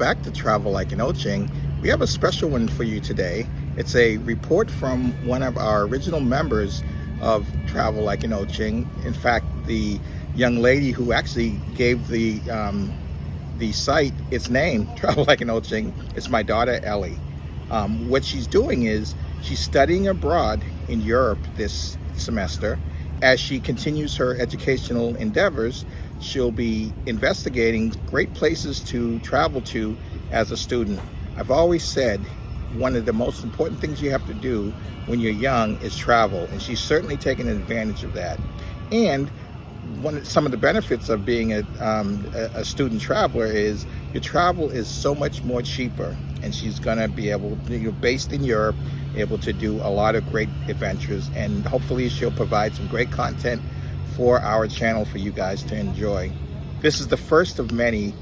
back to Travel Like An Ochieng. We have a special one for you today. It's a report from one of our original members of Travel Like An Ochieng. In fact, the young lady who actually gave the site its name, Travel Like An Ochieng, is my daughter Ellie. What she's doing is she's studying abroad in Europe this semester. As she continues her educational endeavors, she'll be investigating great places to travel to as a student. I've always said one of the most important things you have to do when you're young is travel, and she's certainly taken advantage of that. And some of the benefits of being a student traveler is your travel is so much more cheaper, and she's going to be able to, based in Europe, able to do a lot of great adventures, and hopefully she'll provide some great content for our channel for you guys to enjoy. This is the first of many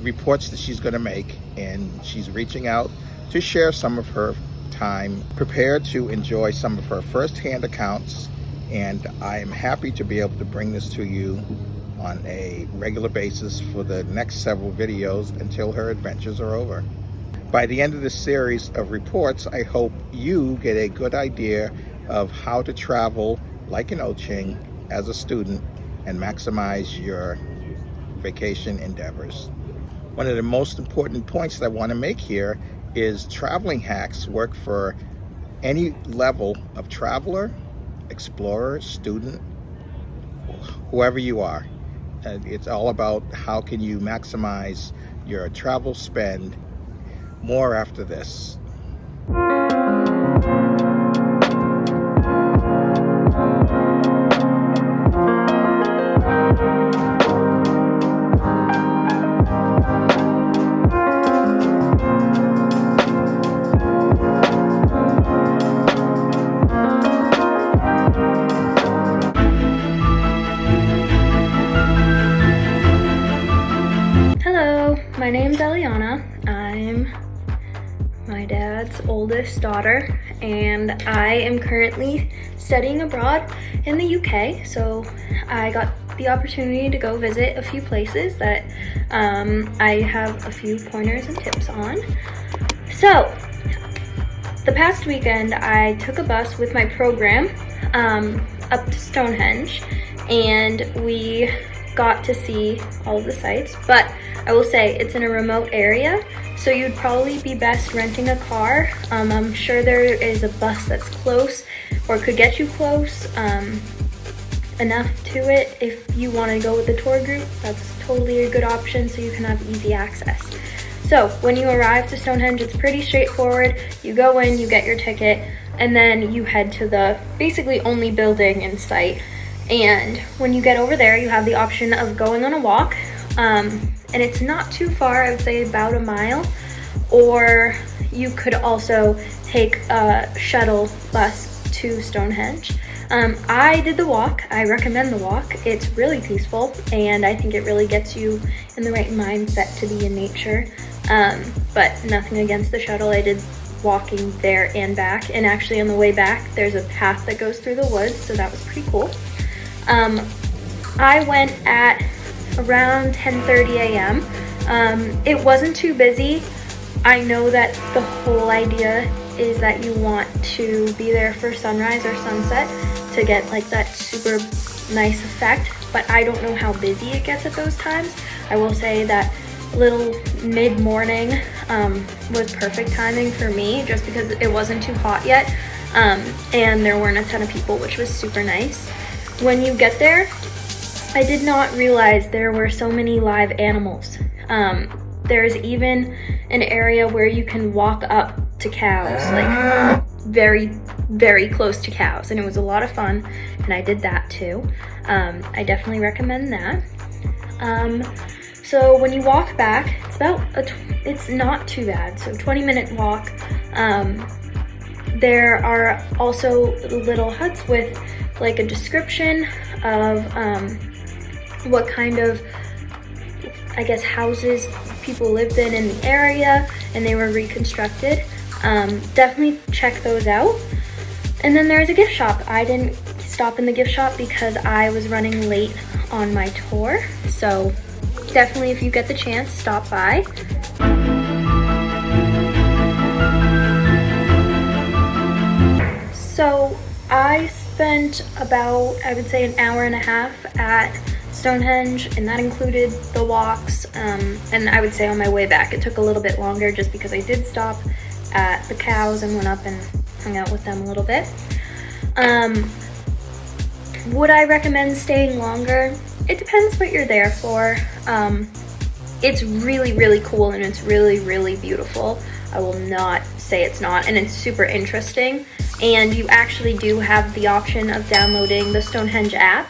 reports that she's going to make, and she's reaching out to share some of her time, prepared to enjoy some of her first-hand accounts, and I am happy to be able to bring this to you on a regular basis for the next several videos until her adventures are over. By the end of this series of reports, I hope you get a good idea of how to travel like an Ochieng as a student and maximize your vacation endeavors. One of the most important points that I want to make here is traveling hacks work for any level of traveler, explorer, student, whoever you are. It's all about how can you maximize your travel spend. More after this. Hello, my name's Eliana. I'm my dad's oldest daughter, and I am currently studying abroad in the UK. So I got the opportunity to go visit a few places that I have a few pointers and tips on. So the past weekend I took a bus with my program up to Stonehenge, and we got to see all of the sites, but I will say it's in a remote area, so you'd probably be best renting a car. I'm sure there is a bus that's close or could get you close enough to it. If you want to go with a tour group, that's totally a good option, so you can have easy access. So when you arrive to Stonehenge, it's pretty straightforward. You go in, you get your ticket, and then you head to the basically only building in sight. And when you get over there, you have the option of going on a walk, and it's not too far, I would say about a mile, or you could also take a shuttle bus to Stonehenge. I did the walk. I recommend the walk. It's really peaceful, and I think it really gets you in the right mindset to be in nature, but nothing against the shuttle. I did walking there and back, and actually on the way back there's a path that goes through the woods, so that was pretty cool. I went at around 10:30 a.m. It wasn't too busy. I know that the whole idea is that you want to be there for sunrise or sunset to get like that super nice effect, but I don't know how busy it gets at those times. I will say that little mid-morning was perfect timing for me, just because it wasn't too hot yet, and there weren't a ton of people, which was super nice. When you get there, I did not realize there were so many live animals. There's even an area where you can walk up to cows, like very, very close to cows, and it was a lot of fun, and I did that too. I definitely recommend that. So when you walk back, it's not too bad, so 20-minute walk. There are also little huts with like a description of what kind of, I guess, houses people lived in the area, and they were reconstructed. Definitely check those out. And then there's a gift shop. I didn't stop in the gift shop because I was running late on my tour, so definitely if you get the chance, stop by. spent about, I would say, an hour and a half at Stonehenge, and that included the walks, and I would say on my way back it took a little bit longer just because I did stop at the cows and went up and hung out with them a little bit. Would I recommend staying longer? It depends what you're there for. It's really, really cool, and it's really, really beautiful. I will not say it's not, and it's super interesting. And you actually do have the option of downloading the Stonehenge app,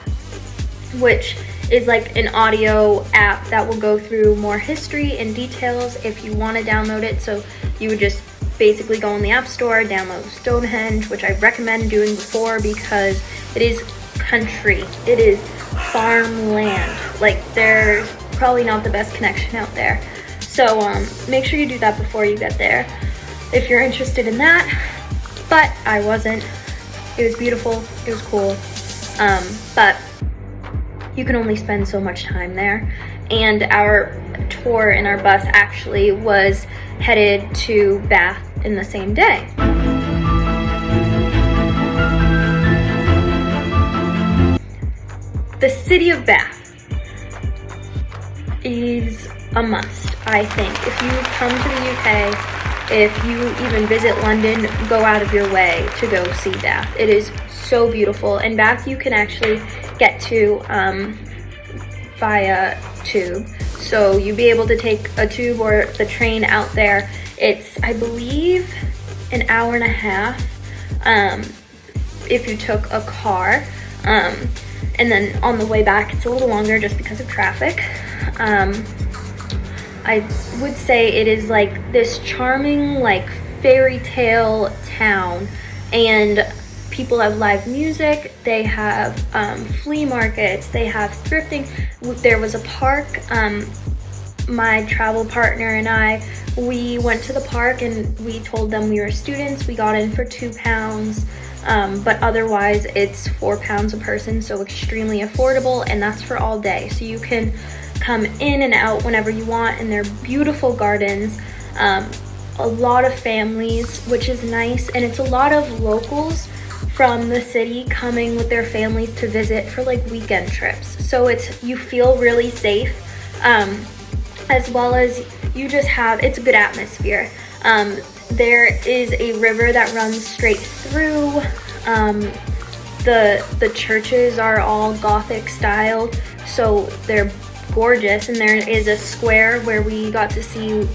which is like an audio app that will go through more history and details if you want to download it. So you would just basically go in the App Store, download Stonehenge, which I recommend doing before because it is country. It is farmland. Like, there's probably not the best connection out there. So make sure you do that before you get there if you're interested in that. But I wasn't. It was beautiful. It was cool. But you can only spend so much time there. And our tour in our bus actually was headed to Bath in the same day. The city of Bath is a must, I think. If you come to the UK, if you even visit London, go out of your way to go see Bath. It is so beautiful, and Bath you can actually get to via tube. So you'll be able to take a tube or the train out there. It's, I believe, an hour and a half if you took a car. And then on the way back, it's a little longer just because of traffic. I would say it is like this charming, like, fairy tale town, and people have live music, they have flea markets, they have thrifting. There was a park. My travel partner and I, we went to the park and we told them we were students. We got in for £2. But otherwise it's £4 a person, so extremely affordable, and that's for all day. So you can come in and out whenever you want, and they're beautiful gardens, a lot of families, which is nice, and it's a lot of locals from the city coming with their families to visit for like weekend trips. So you feel really safe, as well as you just have, it's a good atmosphere. There is a river that runs straight through. The churches are all Gothic style, so they're gorgeous. And there is a square where we got to see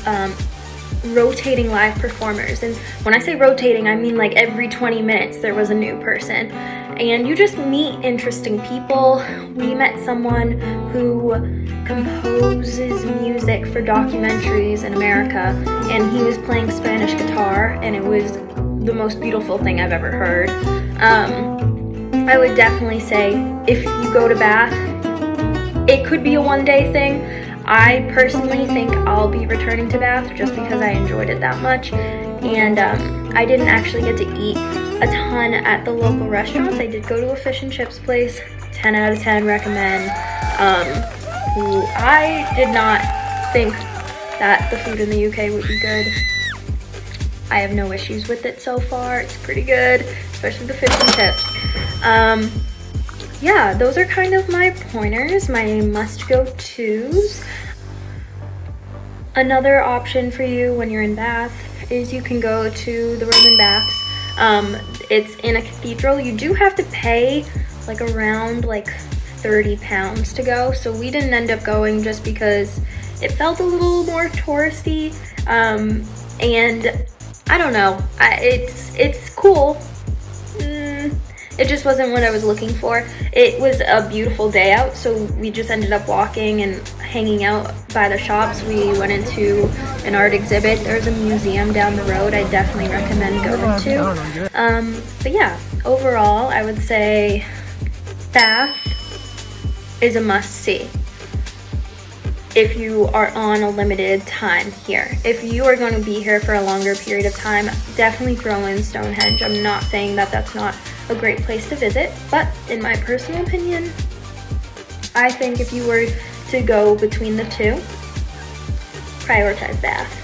rotating live performers. And when I say rotating, I mean like every 20 minutes there was a new person. And you just meet interesting people. We met someone who composes music for documentaries in America, and he was playing Spanish guitar, and it was the most beautiful thing I've ever heard. I would definitely say if you go to Bath, it could be a one-day thing. I personally think I'll be returning to Bath just because I enjoyed it that much. And I didn't actually get to eat a ton at the local restaurants. I did go to a fish and chips place. 10 out of 10 recommend. I did not think that the food in the UK would be good. I have no issues with it so far. It's pretty good, especially the fish and chips. Yeah, those are kind of my pointers, my must-go-tos. Another option for you when you're in Bath is you can go to the Roman Baths. It's in a cathedral. You do have to pay like around like £30 to go, so we didn't end up going just because it felt a little more touristy, and I don't know, it's cool. It just wasn't what I was looking for. It was a beautiful day out, so we just ended up walking and hanging out by the shops. We went into an art exhibit. There's a museum down the road I definitely recommend going to. But yeah, overall, I would say Bath is a must-see if you are on a limited time here. If you are going to be here for a longer period of time, definitely throw in Stonehenge. I'm not saying that that's not a great place to visit, but in my personal opinion, I think if you were to go between the two, prioritize Bath.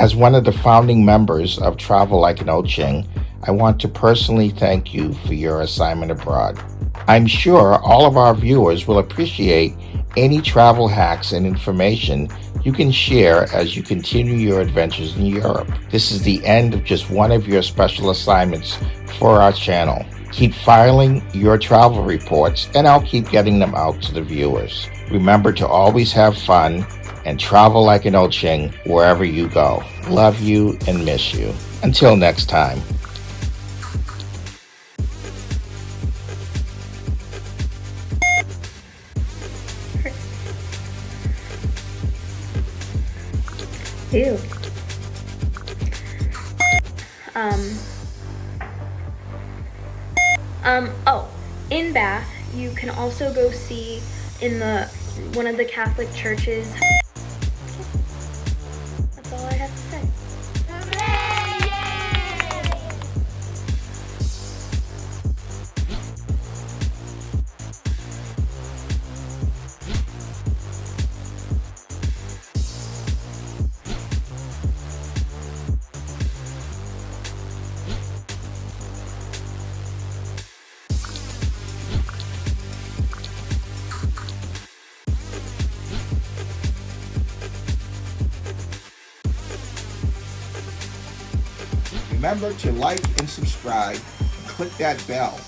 As one of the founding members of Travel Like An Ochieng, I want to personally thank you for your assignment abroad. I'm sure all of our viewers will appreciate any travel hacks and information you can share as you continue your adventures in Europe. This is the end of just one of your special assignments for our channel. Keep filing your travel reports and I'll keep getting them out to the viewers. Remember to always have fun and travel like an Ochieng wherever you go. Love you and miss you. Until next time. Ew. Oh, in Bath, you can also go see in one of the Catholic churches. That's all I have to say. Remember to like and subscribe and click that bell